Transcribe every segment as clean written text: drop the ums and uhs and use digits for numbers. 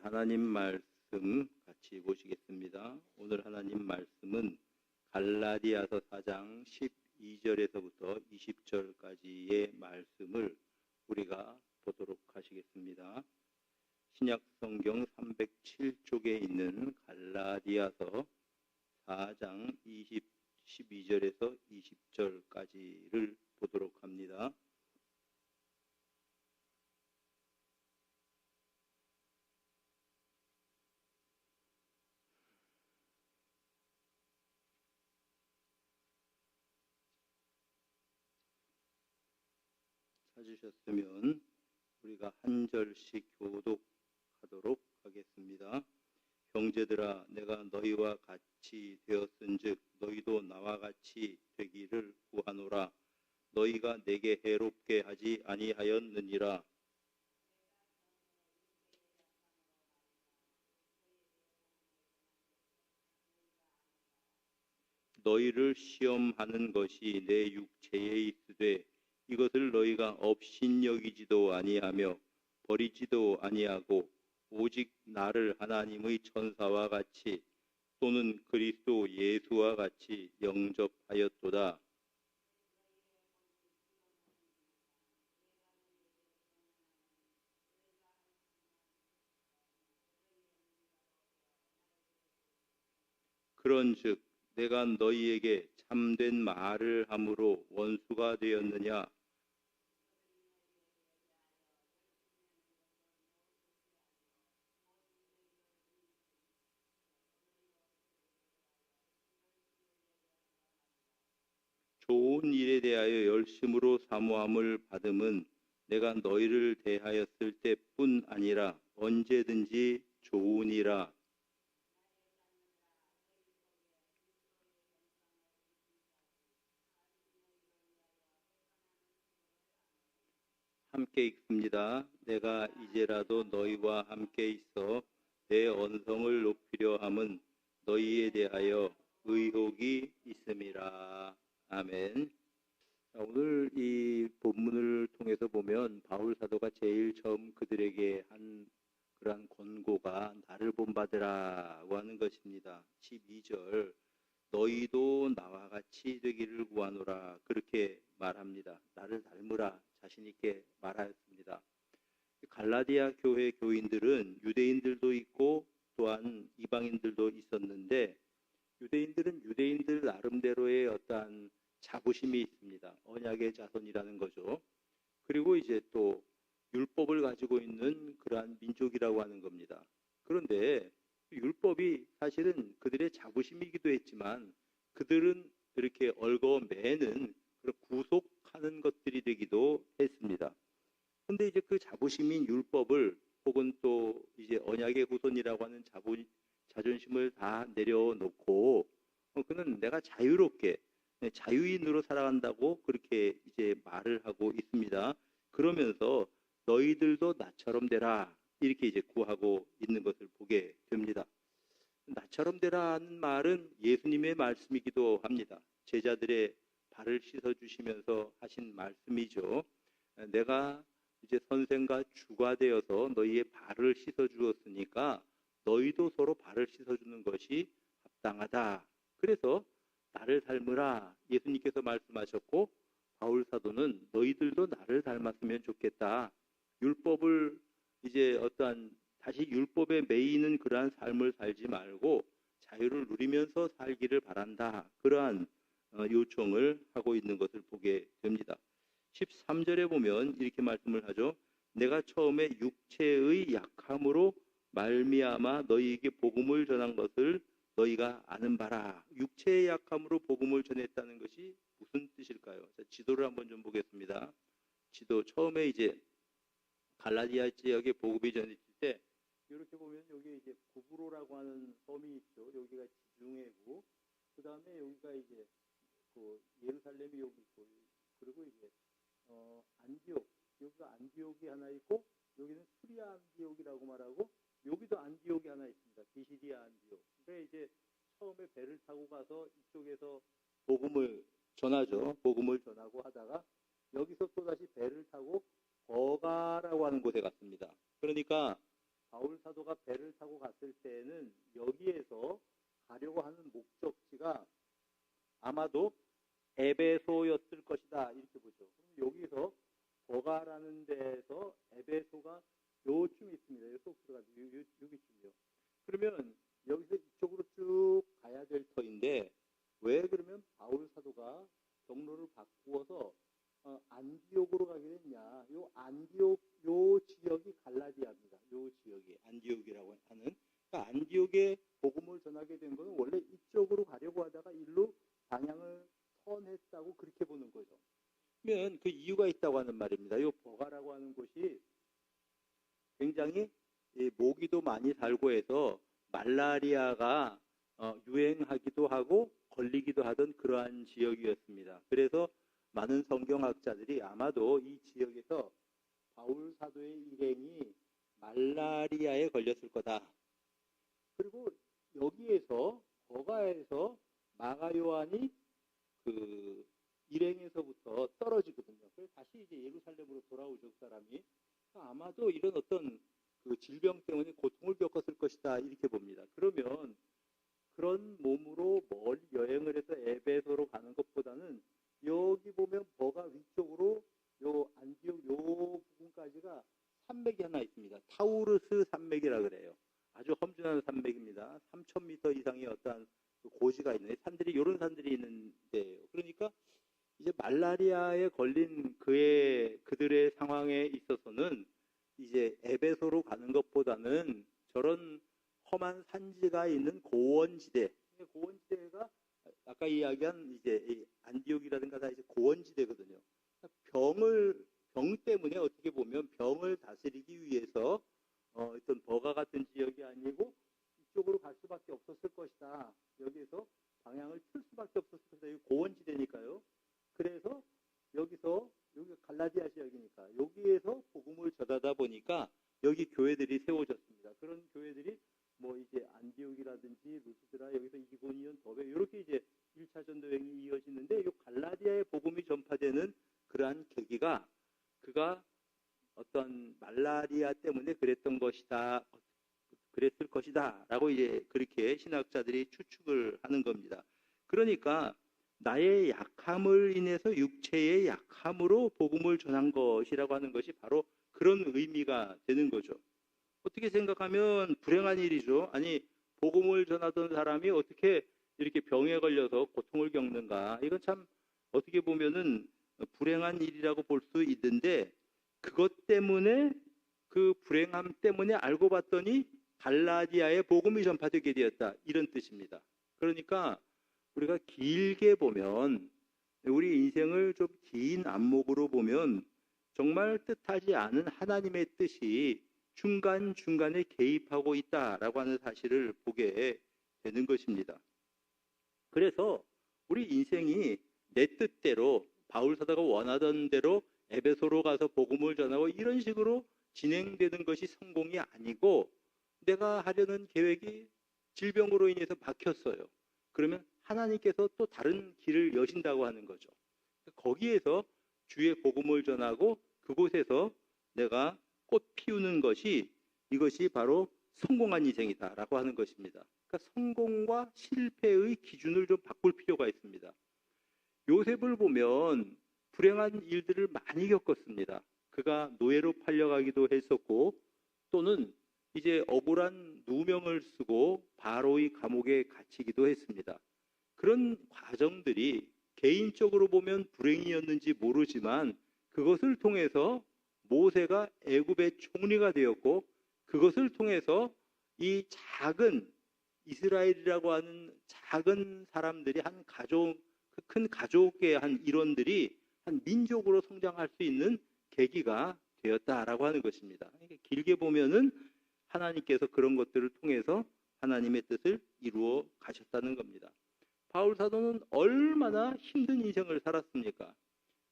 하나님 말씀 같이 보시겠습니다. 오늘 하나님 말씀은 갈라디아서 4장 12절에서부터 20절까지의 말씀을 우리가 보도록 하시겠습니다. 신약 성경 307쪽에 있는 갈라디아서 4장 12절에서 20절까지를 보도록 합니다. 찾으셨으면 우리가 한 절씩 교독하도록 하겠습니다. 형제들아, 내가 너희와 같이 되었은즉 너희도 나와 같이 되기를 구하노라. 너희가 내게 해롭게 하지 아니하였느니라. 너희를 시험하는 것이 내 육체에 있으되 이것을 너희가 업신여기지도 아니하며 버리지도 아니하고 오직 나를 하나님의 천사와 같이 또는 그리스도 예수와 같이 영접하였도다. 그런즉 내가 너희에게 참된 말을 함으로 원수가 되었느냐? 좋은 일에 대하여 열심으로 사모함을 받음은 내가 너희를 대하였을 때뿐 아니라 언제든지 좋으니라. 함께 읽습니다. 내가 이제라도 너희와 함께 있어 내 언성을 높이려 함은 너희에 대하여 의혹이 있음이라. 아멘. 오늘 이 본문을 통해서 보면 바울 사도가 제일 처음 그들에게 한 그러한 권고가 나를 본받으라고 하는 것입니다. 12절 너희도 나와 같이 되기를 구하노라 그렇게 말합니다. 나를 닮으라 자신 있게 말하였습니다. 갈라디아 교회 교인들은 유대인들도 있고 또한 이방인들도 있었는데 유대인들은 유대인들 나름대로의 어떠한 자부심이 있습니다. 언약의 자손이라는 거죠. 그리고 이제 또 율법을 가지고 있는 그러한 민족이라고 하는 겁니다. 그런데 율법이 사실은 그들의 자부심이기도 했지만 그들은 이렇게 얽어매는 구속하는 것들이 되기도 했습니다. 그런데 이제 그 자부심인 율법을 혹은 또 이제 언약의 후손이라고 하는 자존심을 다 내려놓고 그는 내가 자유롭게 자유인으로 살아간다고 그렇게 이제 말을 하고 있습니다. 그러면서 너희들도 나처럼 되라 이렇게 이제 구하고 있는 것을 보게 됩니다. 나처럼 되라는 말은 예수님의 말씀이기도 합니다. 제자들의 발을 씻어주시면서 하신 말씀이죠. 내가 이제 선생과 주가 되어서 너희의 발을 씻어주었으니까 너희도 서로 발을 씻어주는 것이 합당하다. 그래서 나를 닮으라 예수님께서 말씀하셨고 바울 사도는 너희들도 나를 닮았으면 좋겠다. 율법을 이제 어떠한 다시 율법에 매이는 그러한 삶을 살지 말고 자유를 누리면서 살기를 바란다. 그러한 요청을 하고 있는 것을 보게 됩니다. 13절에 보면 이렇게 말씀을 하죠. 내가 처음에 육체의 약함으로 말미암아 너희에게 복음을 전한 것을 너희가 아는 바라. 육체의 약함으로 복음을 전했다는 것이 무슨 뜻일까요? 자, 지도를 한번 좀 보겠습니다. 지도 처음에 이제 갈라디아 지역에 복음이 전했을 때 이렇게 보면 여기 이제 구브로라고 하는 섬이 있죠. 여기가 지중해고 그 다음에 여기가 이제 그 예루살렘이 여기 있고 그리고 이제 안디옥 여기가 안디옥이 하나 있고 여기는 수리아 안디옥이라고 말하고 여기도 안디옥이 하나 있습니다. 비시디아 안디옥. 그러니까 이제 처음에 배를 타고 가서 이쪽에서 복음을 전하죠. 복음을 전하고 하다가 여기서 또다시 배를 타고 버가라고 하는 곳에 갔습니다. 그러니까 바울 사도가 바울사도가 배를 타고 갔을 때는 여기에서 가려고 하는 목적지가 아마도 에베소였을 것이다 이렇게 보죠. 그럼 여기서 버가라는 데에서 에베소가 요쯤 있습니다. 여기 쏙 들어가지고 여기쯤이요. 그러면 여기서 이쪽으로 쭉 가야 될 터인데 왜 그러면 바울 사도가 경로를 바꾸어서 안디옥으로 가게 됐냐? 요 안디옥 요 지역이 갈라디아입니다. 요 지역이 안디옥이라고 하는 그러니까 안디옥에 복음을 전하게 된 것은 원래 이쪽으로 가려고 하다가 일로 방향을 선했다고 그렇게 보는 거죠. 그러면 그 이유가 있다고 하는 말입니다. 요 버가라고 하는 곳이 굉장히 모기도 많이 살고 해서 말라리아가 유행하기도 하고 걸리기도 하던 그러한 지역이었습니다. 그래서 많은 성경학자들이 아마도 이 지역에서 바울 사도의 일행이 말라리아에 걸렸을 거다. 그리고 여기에서 버가에서 마가 요한이 그 일행에서부터 떨어지거든요. 그래서 다시 이제 예루살렘으로 돌아오죠, 그 사람이. 그러니까 아마도 이런 어떤 그 질병 때문에 고통을 겪었을 것이다 이렇게 봅니다. 그러면 그런 몸으로 멀리 여행을 해서 에베소로 가는 것보다는 여기 보면 버가 위쪽으로 요 안디옥 요 부분까지가 산맥이 하나 있습니다. 타우르스 산맥이라 그래요. 아주 험준한 산맥입니다. 3,000m 이상의 어떠한 고지가 있는 산들이 이런 산들이 있는 데예요. 그러니까 이제 말라리아에 걸린 그들의 상황에 있어서는 이제 에베소로 가는 것보다는 저런 험한 산지가 있는 고원지대, 고원지대가 아까 이야기한 이제 안디옥이라든가 다 이제 고원지대거든요. 병 때문에 어떻게 보면 병을 다스리기 위해서 어떤 버가 같은 지역이 아니고 이쪽으로 갈 수밖에 없었을 것이다. 여기에서 방향을 틀 수밖에 없었을 것이다. 여기 고원지대니까요. 그래서 여기가 갈라디아 지역이니까 여기에서 복음을 전하다 보니까 여기 교회들이 세워졌습니다. 그런 교회들이 뭐 이제 안디옥이라든지 루스드라 여기서 이고니온 더베 이렇게 이제 1차 전도행이 이어지는데 이 갈라디아의 복음이 전파되는 그러한 계기가 그가 어떤 말라리아 때문에 그랬을 것이다 라고 이제 그렇게 신학자들이 추측을 하는 겁니다. 그러니까 나의 약함을 인해서 육체의 약함으로 복음을 전한 것이라고 하는 것이 바로 그런 의미가 되는 거죠. 어떻게 생각하면 불행한 일이죠. 아니 복음을 전하던 사람이 어떻게 이렇게 병에 걸려서 고통을 겪는가. 이건 참 어떻게 보면은 불행한 일이라고 볼 수 있는데 그것 때문에 그 불행함 때문에 알고 봤더니 갈라디아에 복음이 전파되게 되었다. 이런 뜻입니다. 그러니까 우리가 길게 보면 우리 인생을 좀 긴 안목으로 보면 정말 뜻하지 않은 하나님의 뜻이 중간중간에 개입하고 있다라고 하는 사실을 보게 되는 것입니다. 그래서 우리 인생이 내 뜻대로 바울 사도가 원하던 대로 에베소로 가서 복음을 전하고 이런 식으로 진행되는 것이 성공이 아니고 내가 하려는 계획이 질병으로 인해서 막혔어요. 그러면 하나님께서 또 다른 길을 여신다고 하는 거죠. 거기에서 주의 복음을 전하고 그곳에서 내가 꽃 피우는 것이 이것이 바로 성공한 인생이다라고 하는 것입니다. 그러니까 성공과 실패의 기준을 좀 바꿀 필요가 있습니다. 요셉을 보면 불행한 일들을 많이 겪었습니다. 그가 노예로 팔려가기도 했었고 또는 이제 억울한 누명을 쓰고 바로의 감옥에 갇히기도 했습니다. 그런 과정들이 개인적으로 보면 불행이었는지 모르지만 그것을 통해서 모세가 애굽의 총리가 되었고 그것을 통해서 이 작은 이스라엘이라고 하는 작은 사람들이 한 가족, 큰 가족의 한 일원들이 한 민족으로 성장할 수 있는 계기가 되었다라고 하는 것입니다. 길게 보면은 하나님께서 그런 것들을 통해서 하나님의 뜻을 이루어 가셨다는 겁니다. 바울 사도는 얼마나 힘든 인생을 살았습니까?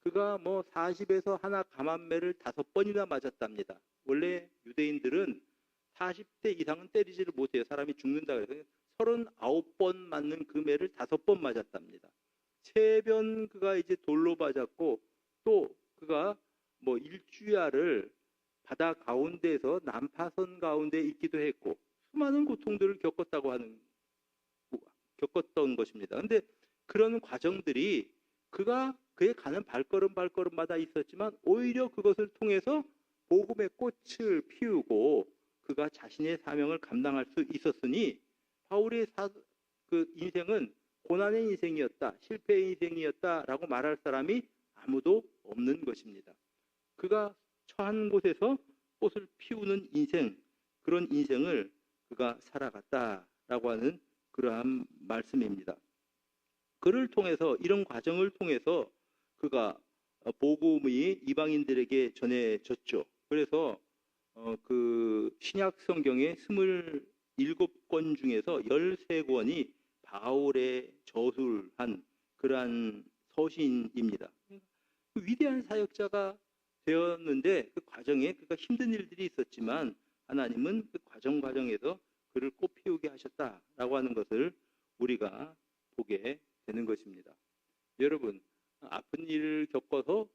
그가 뭐 40에서 하나 감한매를 5번이나 맞았답니다. 원래 유대인들은 40대 이상은 때리지를 못해요. 사람이 죽는다 그래서 39번 맞는 그 매를 5번 맞았답니다. 3번 그가 이제 돌로 맞았고 또 그가 뭐 일주야를 바다 가운데에서 난파선 가운데 있기도 했고 수많은 고통들을 겪었던 것입니다. 그런데 그런 과정들이 그의 가는 발걸음마다 있었지만 오히려 그것을 통해서 복음의 꽃을 피우고 그가 자신의 사명을 감당할 수 있었으니 바울의 그 인생은 고난의 인생이었다, 실패의 인생이었다라고 말할 사람이 아무도 없는 것입니다. 그가 처한 곳에서 꽃을 피우는 인생, 그런 인생을 그가 살아갔다라고 하는 그러한 말씀입니다. 그를 통해서, 이런 과정을 통해서 그가 복음이 이방인들에게 전해졌죠. 그래서 그 신약 성경의 27권 중에서 13권이 바울의 저술한 그러한 서신입니다. 위대한 사역자가 되었는데 그 과정에 그가 힘든 일들이 있었지만 하나님은 그 과정에서 그를 꽃피우게 하셨다라고 하는 것을 우리가 보게 되는 것입니다. 여러분, 아픈 일을 겪어서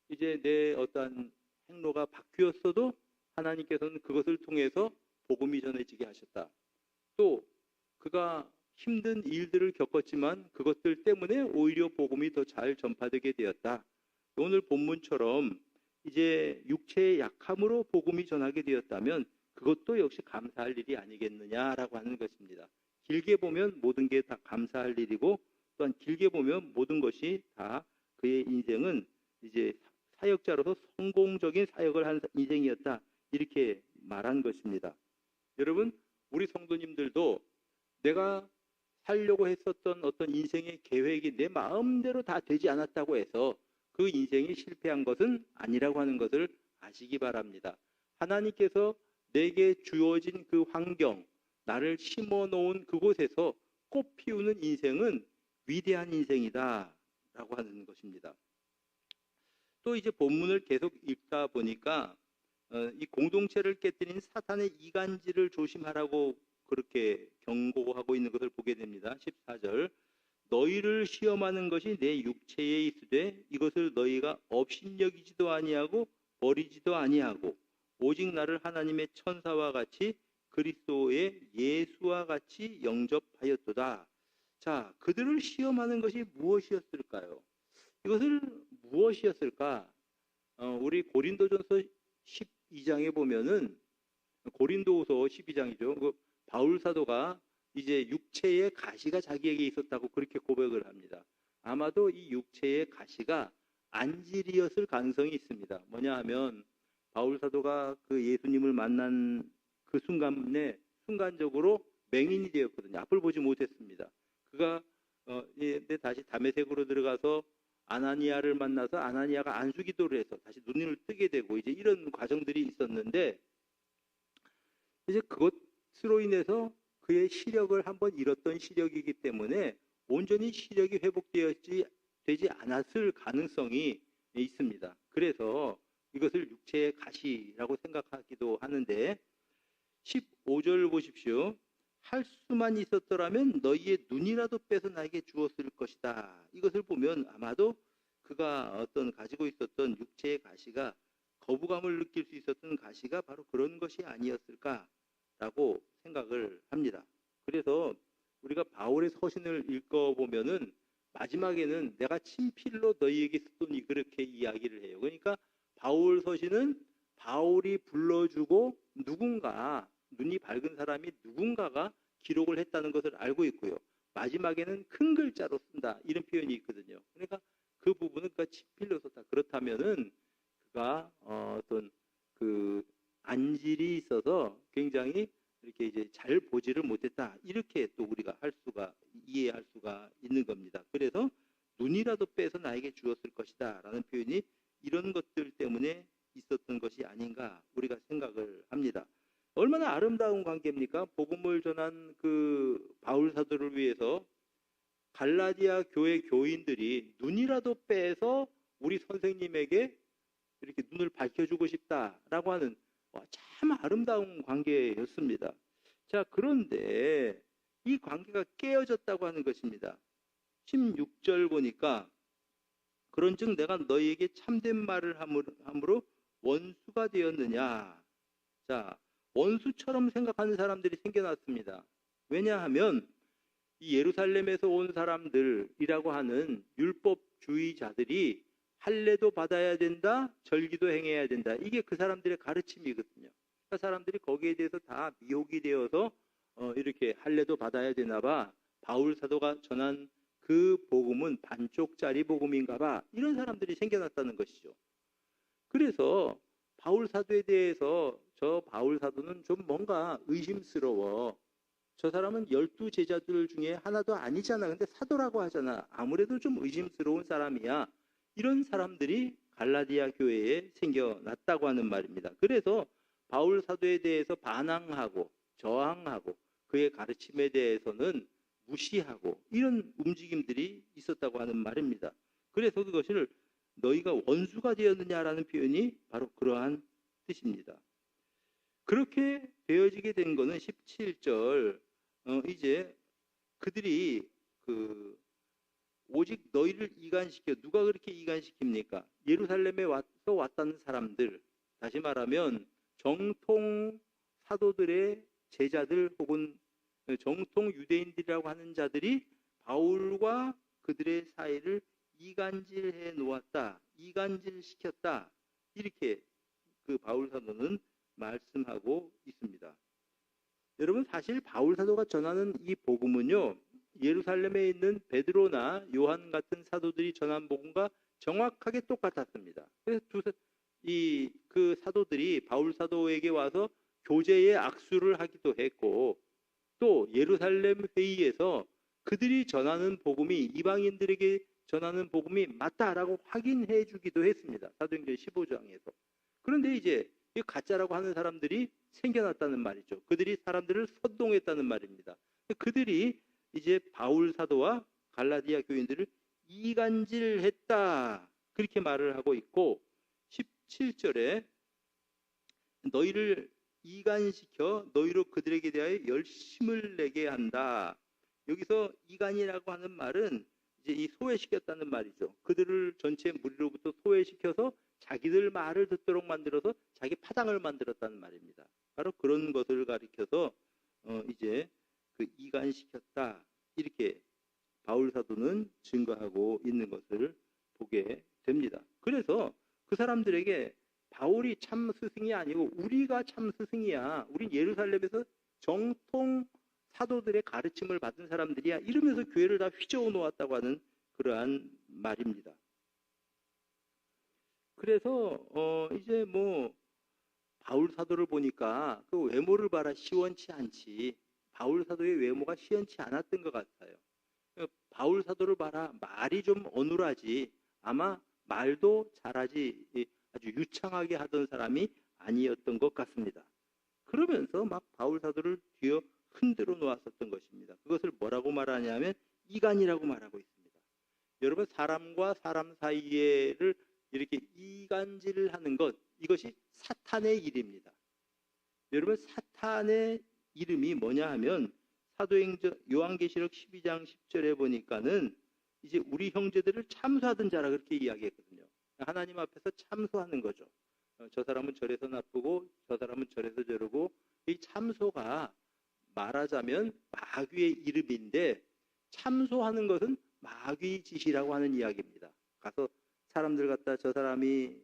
이제 내 어떠한 행로가 바뀌었어도 하나님께서는 그것을 통해서 복음이 전해지게 하셨다. 또 그가 힘든 일들을 겪었지만 그것들 때문에 오히려 복음이 더 잘 전파되게 되었다. 오늘 본문처럼 이제 육체의 약함으로 복음이 전하게 되었다면 그것도 역시 감사할 일이 아니겠느냐라고 하는 것입니다. 길게 보면 모든 게 다 감사할 일이고 또한 길게 보면 모든 것이 다 그의 인생은 이제 사역자로서 성공적인 사역을 한 인생이었다. 이렇게 말한 것입니다. 여러분, 우리 성도님들도 내가 살려고 했었던 어떤 인생의 계획이 내 마음대로 다 되지 않았다고 해서 그 인생이 실패한 것은 아니라고 하는 것을 아시기 바랍니다. 하나님께서 내게 주어진 그 환경, 나를 심어 놓은 그곳에서 꽃 피우는 인생은 위대한 인생이다 라고 하는 것입니다. 또 이제 본문을 계속 읽다 보니까 이 공동체를 깨뜨린 사탄의 이간질을 조심하라고 그렇게 경고하고 있는 것을 보게 됩니다. 14절, 너희를 시험하는 것이 내 육체에 있으되 이것을 너희가 업신여기지도 아니하고 버리지도 아니하고 오직 나를 하나님의 천사와 같이 그리스도의 예수와 같이 영접하였도다. 자, 그들을 시험하는 것이 무엇이었을까요? 이것을 무엇이었을까? 우리 고린도전서 12장에 보면은, 고린도후서 12장이죠. 그 바울 사도가 이제 육체의 가시가 자기에게 있었다고 그렇게 고백을 합니다. 아마도 이 육체의 가시가 안질이었을 가능성이 있습니다. 뭐냐 하면 바울 사도가 그 예수님을 만난 그 순간에 순간적으로 맹인이 되었거든요. 앞을 보지 못했습니다. 그가 다시 다메섹으로 들어가서 아나니아를 만나서 아나니아가 안수기도를 해서 다시 눈을 뜨게 되고 이제 이런 과정들이 있었는데 이제 그것으로 인해서 그의 시력을 한번 잃었던 시력이기 때문에 온전히 시력이 되지 않았을 가능성이 있습니다. 그래서 이것을 육체의 가시라고 생각하기도 하는데 15절 보십시오. 할 수만 있었더라면 너희의 눈이라도 빼서 나에게 주었을 것이다. 이것을 보면 아마도 그가 어떤 가지고 있었던 육체의 가시가 거부감을 느낄 수 있었던 가시가 바로 그런 것이 아니었을까라고 생각을 합니다. 그래서 우리가 바울의 서신을 읽어보면은 마지막에는 내가 친필로 너희에게 쓰노니 그렇게 이야기를 해요. 그러니까 바울 서신은 바울이 불러주고 누군가 눈이 밝은 사람이 누군가가 기록을 했다는 것을 알고 있고요. 마지막에는 큰 글자로 쓴다 이런 표현이 있거든요. 그러니까 그 부분은 그가 친필로 썼다. 그렇다면은 그가 어떤 그 안질이 있어서 굉장히 이렇게 이제 잘 보지를 못했다. 이렇게 또 우리가 이해할 수가 있는 겁니다. 그래서 눈이라도 빼서 나에게 주었을 것이다 라는 표현이 이런 것들 때문에 있었던 것이 아닌가 우리가 생각을 합니다. 얼마나 아름다운 관계입니까? 복음을 전한 그 바울 사도를 위해서 갈라디아 교회 교인들이 눈이라도 빼서 우리 선생님에게 이렇게 눈을 밝혀주고 싶다라고 하는 참 아름다운 관계였습니다. 자, 그런데 이 관계가 깨어졌다고 하는 것입니다. 16절 보니까 그런즉 내가 너희에게 참된 말을 함으로 원수가 되었느냐? 자, 원수처럼 생각하는 사람들이 생겨났습니다. 왜냐하면 이 예루살렘에서 온 사람들이라고 하는 율법주의자들이 할례도 받아야 된다, 절기도 행해야 된다. 이게 그 사람들의 가르침이거든요. 그 사람들이 거기에 대해서 다 미혹이 되어서 이렇게 할례도 받아야 되나 봐. 바울 사도가 전한 그 복음은 반쪽짜리 복음인가 봐. 이런 사람들이 생겨났다는 것이죠. 그래서 바울 사도에 대해서 저 바울 사도는 좀 뭔가 의심스러워. 저 사람은 12 제자들 중에 하나도 아니잖아. 근데 사도라고 하잖아. 아무래도 좀 의심스러운 사람이야. 이런 사람들이 갈라디아 교회에 생겨났다고 하는 말입니다. 그래서 바울 사도에 대해서 반항하고 저항하고 그의 가르침에 대해서는 무시하고 이런 움직임들이 있었다고 하는 말입니다. 그래서 그것을 너희가 원수가 되었느냐라는 표현이 바로 그러한 뜻입니다. 그렇게 되어지게 된 것은 17절 이제 그들이 오직 너희를 이간시켜 누가 그렇게 이간시킵니까? 예루살렘에 와서 왔다는 사람들, 다시 말하면 정통 사도들의 제자들 혹은 정통 유대인들이라고 하는 자들이 바울과 그들의 사이를 이간질해 놓았다, 이간질시켰다, 이렇게 그 바울 사도는 말씀하고 있습니다. 여러분, 사실 바울 사도가 전하는 이 복음은요, 예루살렘에 있는 베드로나 요한 같은 사도들이 전한 복음과 정확하게 똑같았습니다. 그래서 그 사도들이 바울 사도에게 와서 교제의 악수를 하기도 했고, 또 예루살렘 회의에서 그들이 전하는 복음이 이방인들에게 전하는 복음이 맞다라고 확인해 주기도 했습니다. 사도행전 15장에서. 그런데 이제 이 가짜라고 하는 사람들이 생겨났다는 말이죠. 그들이 사람들을 선동했다는 말입니다. 그들이 이제 바울 사도와 갈라디아 교인들을 이간질했다, 그렇게 말을 하고 있고, 17절에 너희를 이간시켜 너희로 그들에게 대하여 열심을 내게 한다. 여기서 이간이라고 하는 말은 이제 이 소외시켰다는 말이죠. 그들을 전체 무리로부터 소외시켜서 자기들 말을 듣도록 만들어서 자기 파당을 만들었다는 말입니다. 바로 그런 것을 가리켜서 이제 그 이간시켰다, 이렇게 바울 사도는 증거하고 있는 것을 보게 됩니다. 그래서 그 사람들에게 바울이 참 스승이 아니고 우리가 참 스승이야, 우린 예루살렘에서 정통 사도들의 가르침을 받은 사람들이야, 이러면서 교회를 다 휘저어 놓았다고 하는 그러한 말입니다. 그래서 이제 뭐 바울 사도를 보니까 그 외모를 봐라, 시원치 않지. 바울 사도의 외모가 시원치 않았던 것 같아요. 바울 사도를 봐라, 말이 좀 어눌하지. 아마 말도 잘하지 아주 유창하게 하던 사람이 아니었던 것 같습니다. 그러면서 막 바울 사도를 뒤어 흔들어 놓았었던 것입니다. 그것을 뭐라고 말하냐면 이간이라고 말하고 있습니다. 여러분, 사람과 사람 사이에를 이렇게 이간질을 하는 것, 이것이 사탄의 일입니다. 여러분, 사탄의 이름이 뭐냐 하면 사도행전 요한계시록 12장 10절에 보니까는 이제 우리 형제들을 참소하던 자라 그렇게 이야기했거든요. 하나님 앞에서 참소하는 거죠. 저 사람은 저래서 나쁘고 저 사람은 저래서 저러고, 이 참소가 말하자면 마귀의 이름인데 참소하는 것은 마귀 짓이라고 하는 이야기입니다. 가서 사람들 갖다 저 사람이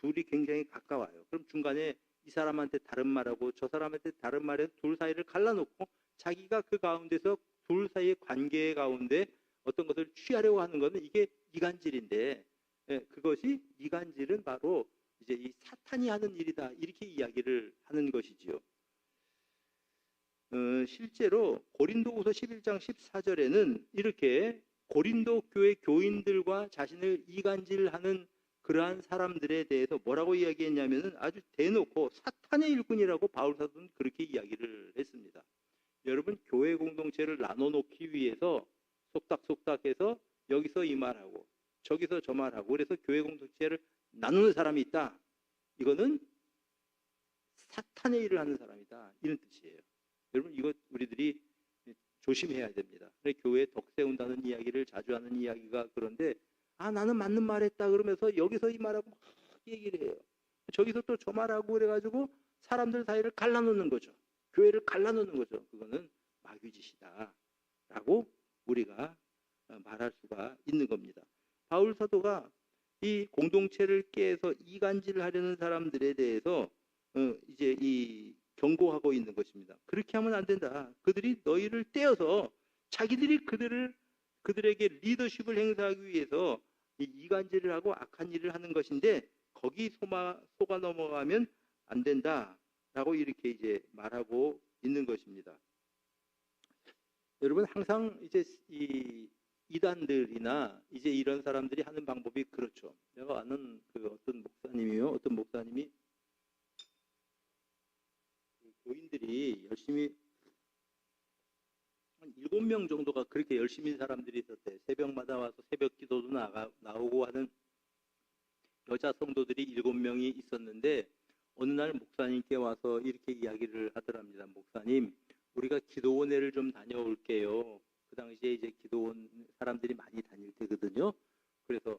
둘이 굉장히 가까워요. 그럼 중간에 이 사람한테 다른 말하고 저 사람한테 다른 말해서 둘 사이를 갈라놓고 자기가 그 가운데서 둘 사이의 관계 가운데 어떤 것을 취하려고 하는 것은 이게 이간질인데, 그것이 이간질은 바로 이제 이 사탄이 하는 일이다, 이렇게 이야기를 하는 것이지요. 실제로 고린도후서 11장 14절에는 이렇게 고린도 교회 교인들과 자신을 이간질하는 그러한 사람들에 대해서 뭐라고 이야기했냐면은 아주 대놓고 사탄의 일꾼이라고 바울 사도는 그렇게 이야기를 했습니다. 여러분, 교회 공동체를 나눠놓기 위해서 속닥속닥해서 여기서 이 말하고 저기서 저 말하고 그래서 교회 공동체를 나누는 사람이 있다, 이거는 사탄의 일을 하는 사람이다, 이런 뜻이에요. 여러분, 이거 우리들이 조심해야 됩니다. 교회에 덕 세운다는 이야기를 자주 하는 이야기가 그런데 나는 맞는 말 했다 그러면서 여기서 이 말하고 막 얘기를 해요. 저기서 또 저 말하고 그래가지고 사람들 사이를 갈라놓는 거죠. 교회를 갈라놓는 거죠. 그거는 마귀짓이다라고 우리가 말할 수가 있는 겁니다. 바울 사도가 이 공동체를 깨서 이간질을 하려는 사람들에 대해서 이제 이 경고하고 있는 것입니다. 그렇게 하면 안 된다. 그들이 너희를 떼어서 자기들이 그들에게 리더십을 행사하기 위해서 이간질을 하고 악한 일을 하는 것인데 거기 속아 넘어가면 안 된다라고 이렇게 이제 말하고 있는 것입니다. 여러분 항상 이제 이 이단들이나 이제 이런 사람들이 하는 방법이 그렇죠. 내가 아는 그 어떤 목사님이 교인들이 열심히 한 7명 정도가 그렇게 열심히 사람들이 있었대. 새벽마다 와서 새벽 기도도 나오고 하는 여자 성도들이 7명이 있었는데 어느 날 목사님께 와서 이렇게 이야기를 하더랍니다. 목사님, 우리가 기도원회를 좀 다녀올게요. 그 당시에 이제 기도원 사람들이 많이 다닐 때거든요. 그래서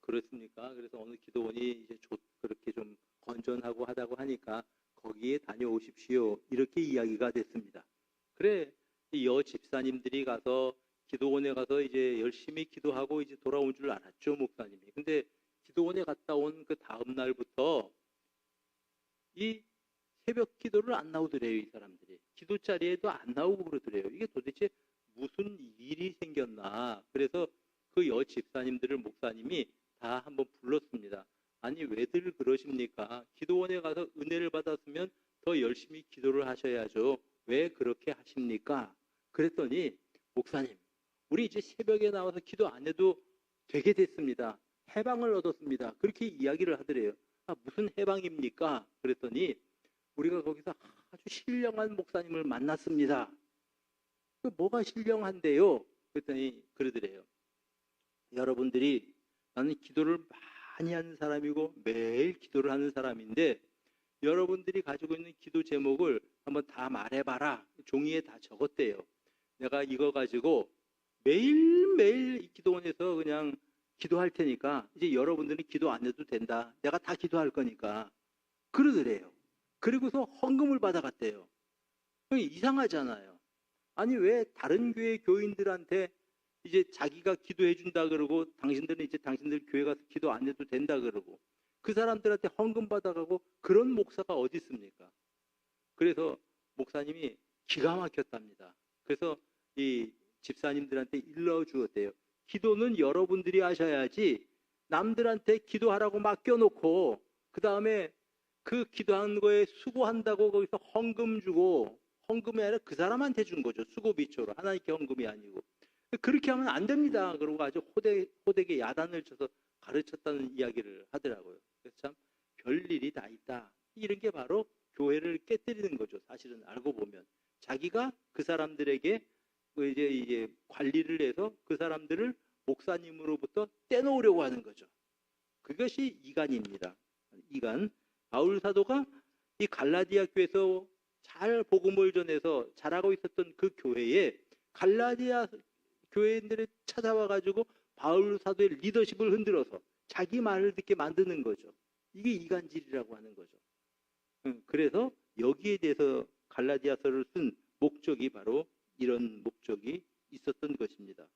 그렇습니까? 그래서 어느 기도원이 이제 그렇게 좀 건전하고 하다고 하니까 거기에 다녀오십시오. 이렇게 이야기가 됐습니다. 그래, 이 여 집사님들이 가서 기도원에 가서 이제 열심히 기도하고 이제 돌아온 줄 알았죠, 목사님이. 근데 기도원에 갔다 온 그 다음 날부터 이 새벽 기도를 안 나오더래요, 이 사람들이. 기도 자리에도 안 나오고 그러더래요. 이게 도대체 무슨 일이 생겼나. 그래서 그 여 집사님들을 목사님이 다 한번 불렀습니다. 아니 왜들 그러십니까? 기도원에 가서 은혜를 받았으면 더 열심히 기도를 하셔야죠. 왜 그렇게 하십니까? 그랬더니 목사님, 우리 이제 새벽에 나와서 기도 안 해도 되게 됐습니다. 해방을 얻었습니다. 그렇게 이야기를 하더래요. 무슨 해방입니까? 그랬더니 우리가 거기서 아주 신령한 목사님을 만났습니다. 뭐가 신령한데요? 그랬더니 그러더래요. 여러분들이 나는 기도를 많이 하는 사람이고 매일 기도를 하는 사람인데 여러분들이 가지고 있는 기도 제목을 한번 다 말해봐라. 종이에 다 적었대요. 내가 이거 가지고 매일매일 이 기도원에서 그냥 기도할 테니까 이제 여러분들은 기도 안 해도 된다. 내가 다 기도할 거니까. 그러더래요. 그리고서 헌금을 받아갔대요. 이상하잖아요. 아니 왜 다른 교회 교인들한테 이제 자기가 기도해 준다 그러고 당신들은 이제 당신들 교회 가서 기도 안 해도 된다 그러고 그 사람들한테 헌금 받아가고 그런 목사가 어디 있습니까? 그래서 목사님이 기가 막혔답니다. 그래서 이 집사님들한테 일러주었대요. 기도는 여러분들이 하셔야지 남들한테 기도하라고 맡겨놓고 그 다음에 그 기도한 거에 수고한다고 거기서 헌금 주고 헌금이 아니라 그 사람한테 준 거죠. 수고비초로. 하나님께 헌금이 아니고. 그렇게 하면 안 됩니다. 그러고 아주 호되게 야단을 쳐서 가르쳤다는 이야기를 하더라고요. 그래서 참 별일이 다 있다. 이런 게 바로 교회를 깨뜨리는 거죠. 사실은 알고 보면. 자기가 그 사람들에게 이제 관리를 해서 그 사람들을 목사님으로부터 떼놓으려고 하는 거죠. 그것이 이간입니다. 이간. 바울 사도가 이 갈라디아 교회에서 잘 복음을 전해서 잘하고 있었던 그 교회에 갈라디아 교회인들이 찾아와 가지고 바울 사도의 리더십을 흔들어서 자기 말을 듣게 만드는 거죠. 이게 이간질이라고 하는 거죠. 그래서 여기에 대해서 갈라디아서를 쓴 목적이 바로 이런 목적이 있었던 것입니다.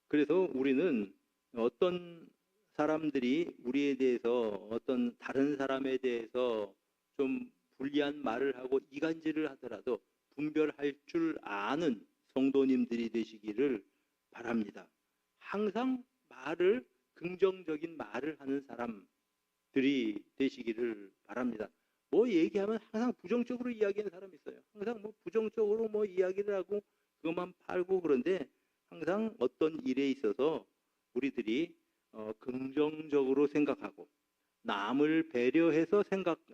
그래서 우리는 어떤 사람들이 우리에 대해서 어떤 다른 사람에 대해서 좀 불리한 말을 하고 이간질을 하더라도 분별할 줄 아는 성도님들이 되시기를 바랍니다. 항상 긍정적인 말을 하는 사람들이 되시기를 바랍니다. 뭐 얘기하면 항상 부정적으로 이야기하는 사람이 있어요. 항상 뭐 부정적으로 뭐 이야기를 하고 그것만 팔고 그런데 항상 어떤 일에 있어서 우리들이 긍정적으로 생각하고 남을 배려해서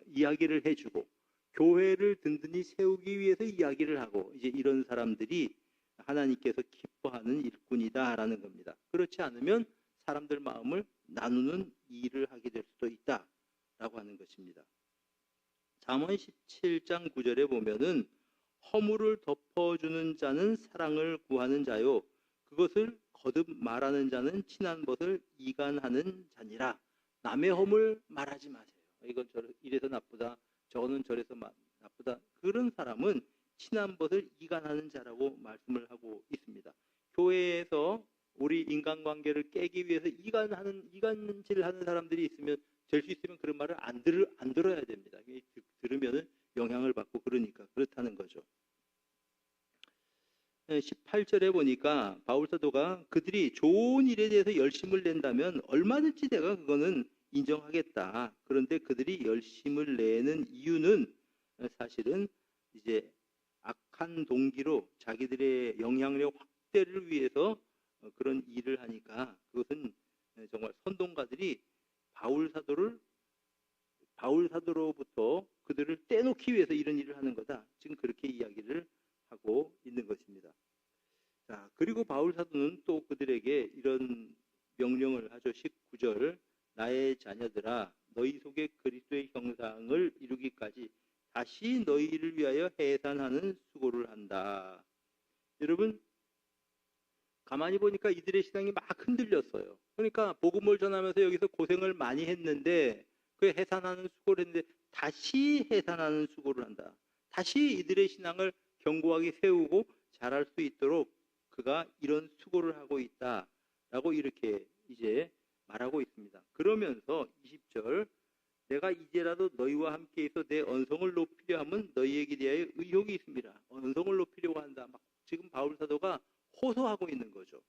이야기를 해주고 교회를 든든히 세우기 위해서 이야기를 하고 이제 이런 사람들이 하나님께서 기뻐하는 일꾼이다라는 겁니다. 그렇지 않으면 사람들 마음을 나누는 일을 하게 될 수도 있다라고 하는 것입니다. 잠언 17장 9절에 보면은 허물을 덮어주는 자는 사랑을 구하는 자요 그것을 거듭 말하는 자는 친한 것을 이간하는 자니라. 남의 허물 말하지 마세요. 이건 이래서 나쁘다, 저거는 저래서 나쁘다. 그런 사람은 친한 벗을 이간하는 자라고 말씀을 하고 있습니다. 교회에서 우리 인간관계를 깨기 위해서 이간질하는 사람들이 있으면, 될 수 있으면 그런 말을 안 들어야 됩니다. 들으면 영향을 받고 그러니까 그렇다는 거죠. 18절에 보니까 바울 사도가 그들이 좋은 일에 대해서 열심을 낸다면 얼마든지 내가 그거는 인정하겠다. 그런데 그들이 열심을 내는 이유는 사실은 이제 악한 동기로 자기들의 영향력 확대를 위해서 그런 일을 하니까, 그것은 정말 선동가들이 바울 사도로부터 그들을 떼놓기 위해서 이런 일을 하는 거다. 지금 그렇게 이야기를 하고 있는 것입니다. 자, 그리고 바울 사도는 또 그들에게 이런 명령을 하죠. 19절, 나의 자녀들아, 너희 속에 그리스도의 형상을 이루기까지 다시 너희를 위하여 해산하는 수고를 한다. 여러분, 가만히 보니까 이들의 신앙이 막 흔들렸어요. 그러니까 복음을 전하면서 여기서 고생을 많이 했는데, 그 해산하는 수고를 했는데 다시 해산하는 수고를 한다. 다시 이들의 신앙을 견고하게 세우고 잘할 수 있도록 그가 이런 수고를 하고 있다라고 이렇게 이제 말하고 있습니다. 그러면서 20절, 내가 이제라도 너희와 함께 있어 내 언성을 높이려 하면 너희에게 대하여 의혹이 있습니다. 언성을 높이려고 한다. 막 지금 바울 사도가 호소하고 있는 거죠.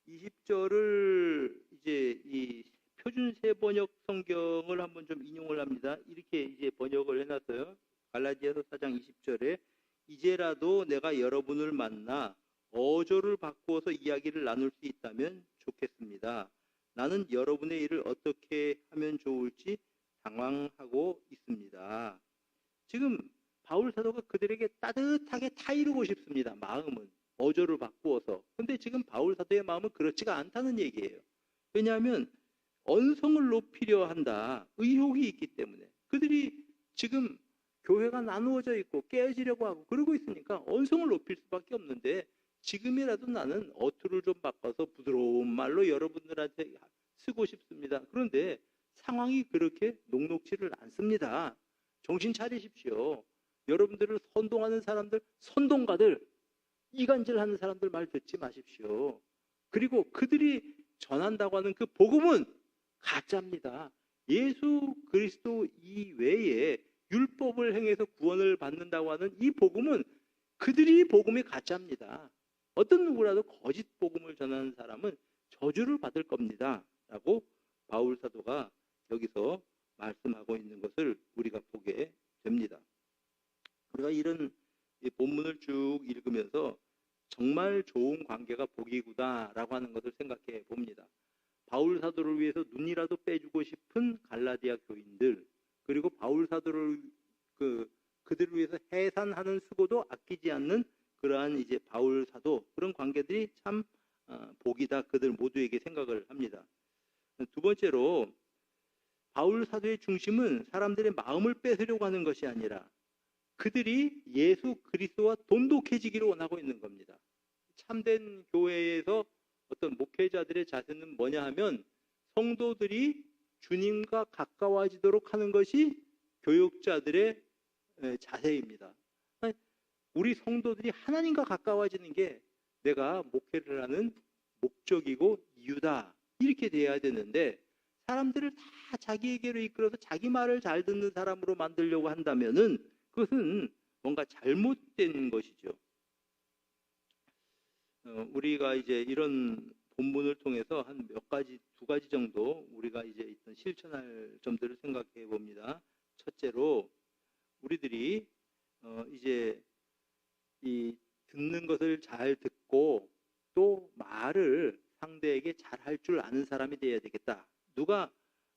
20절을 이제 이 표준 세 번역 성경을 한번 좀 인용을 합니다. 이렇게 이제 번역을 해놨어요. 갈라디아서 4장 20절에 이제라도 내가 여러분을 만나 어조를 바꾸어서 이야기를 나눌 수 있다면 좋겠습니다. 나는 여러분의 일을 어떻게 하면 좋을지 당황하고 있습니다. 지금 바울 사도가 그들에게 따뜻하게 타이르고 싶습니다. 마음은 어조를 바꾸어서. 근데 지금 바울 사도의 마음은 그렇지가 않다는 얘기예요. 왜냐하면 언성을 높이려 한다. 의혹이 있기 때문에. 그들이 지금 교회가 나누어져 있고 깨어지려고 하고 그러고 있으니까 언성을 높일 수밖에 없는데, 지금이라도 나는 어투를 좀 바꿔서 부드러운 말로 여러분들한테 쓰고 싶습니다. 그런데 상황이 그렇게 녹록지를 않습니다. 정신 차리십시오. 여러분들을 선동하는 사람들, 선동가들, 이간질하는 사람들 말 듣지 마십시오. 그리고 그들이 전한다고 하는 그 복음은 가짜입니다. 예수 그리스도 이외에 율법을 행해서 구원을 받는다고 하는 이 복음은 그들이 복음이 가짜입니다. 어떤 누구라도 거짓 복음을 전하는 사람은 저주를 받을 겁니다. 라고 바울 사도가 여기서 말씀하고 있는 것을 우리가 보게 됩니다. 우리가 이런 본문을 쭉 읽으면서 정말 좋은 관계가 복이구나 라고 하는 것을 생각해 봅니다. 바울 사도를 위해서 눈이라도 빼주고 싶은 갈라디아 교인들, 그리고 바울 사도를 그들을 위해서 해산하는 수고도 아끼지 않는 그러한 이제 바울 사도, 그런 관계들이 참 복이다, 그들 모두에게 생각을 합니다. 두 번째로, 바울 사도의 중심은 사람들의 마음을 뺏으려고 하는 것이 아니라 그들이 예수 그리스도와 돈독해지기를 원하고 있는 겁니다. 참된 교회에서 어떤 목회자들의 자세는 뭐냐 하면, 성도들이 주님과 가까워지도록 하는 것이 교육자들의 자세입니다. 우리 성도들이 하나님과 가까워지는 게 내가 목회를 하는 목적이고 이유다, 이렇게 돼야 되는데, 사람들을 다 자기에게로 이끌어서 자기 말을 잘 듣는 사람으로 만들려고 한다면은 그것은 뭔가 잘못된 것이죠. 우리가 이제 이런 본문을 통해서 한 두 가지 정도 우리가 이제 일단 실천할 점들을 생각해 봅니다. 첫째로, 우리들이 이제 이 듣는 것을 잘 듣고 또 말을 상대에게 잘 할 줄 아는 사람이 되어야 되겠다. 누가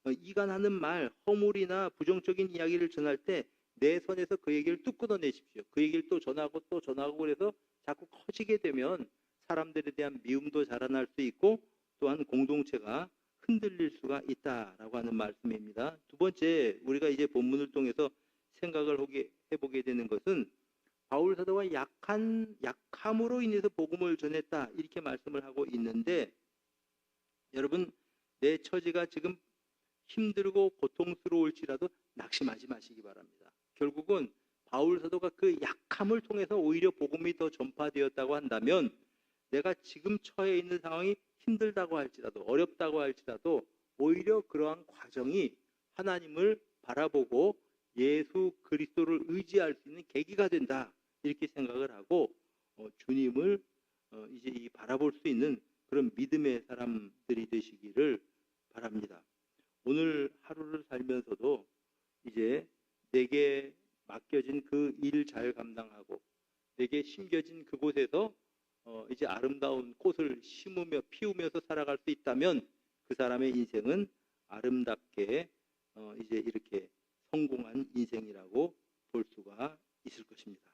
이간하는 말, 허물이나 부정적인 이야기를 전할 때 내 선에서 그 얘기를 뚝 끊어내십시오. 그 얘기를 또 전하고 그래서 자꾸 커지게 되면 사람들에 대한 미움도 자라날 수 있고, 또한 공동체가 흔들릴 수가 있다라고 하는 말씀입니다. 두 번째, 우리가 이제 본문을 통해서 생각을 해보게 되는 것은, 바울 사도가 약함으로 인해서 복음을 전했다, 이렇게 말씀을 하고 있는데, 여러분, 내 처지가 지금 힘들고 고통스러울지라도 낙심하지 마시기 바랍니다. 결국은 바울 사도가 그 약함을 통해서 오히려 복음이 더 전파되었다고 한다면 내가 지금 처해 있는 상황이 힘들다고 할지라도 어렵다고 할지라도 오히려 그러한 과정이 하나님을 바라보고 예수 그리스도를 의지할 수 있는 계기가 된다 이렇게 생각을 하고 주님을 이제 이 바라볼 수 있는 그런 믿음의 사람들이 되시기를 바랍니다. 오늘 하루를 살면서도 이제 내게 맡겨진 그 일 잘 감당하고 내게 심겨진 그곳에서 이제 아름다운 꽃을 심으며 피우면서 살아갈 수 있다면 그 사람의 인생은 아름답게 이제 이렇게 성공한 인생이라고 볼 수가 있을 것입니다.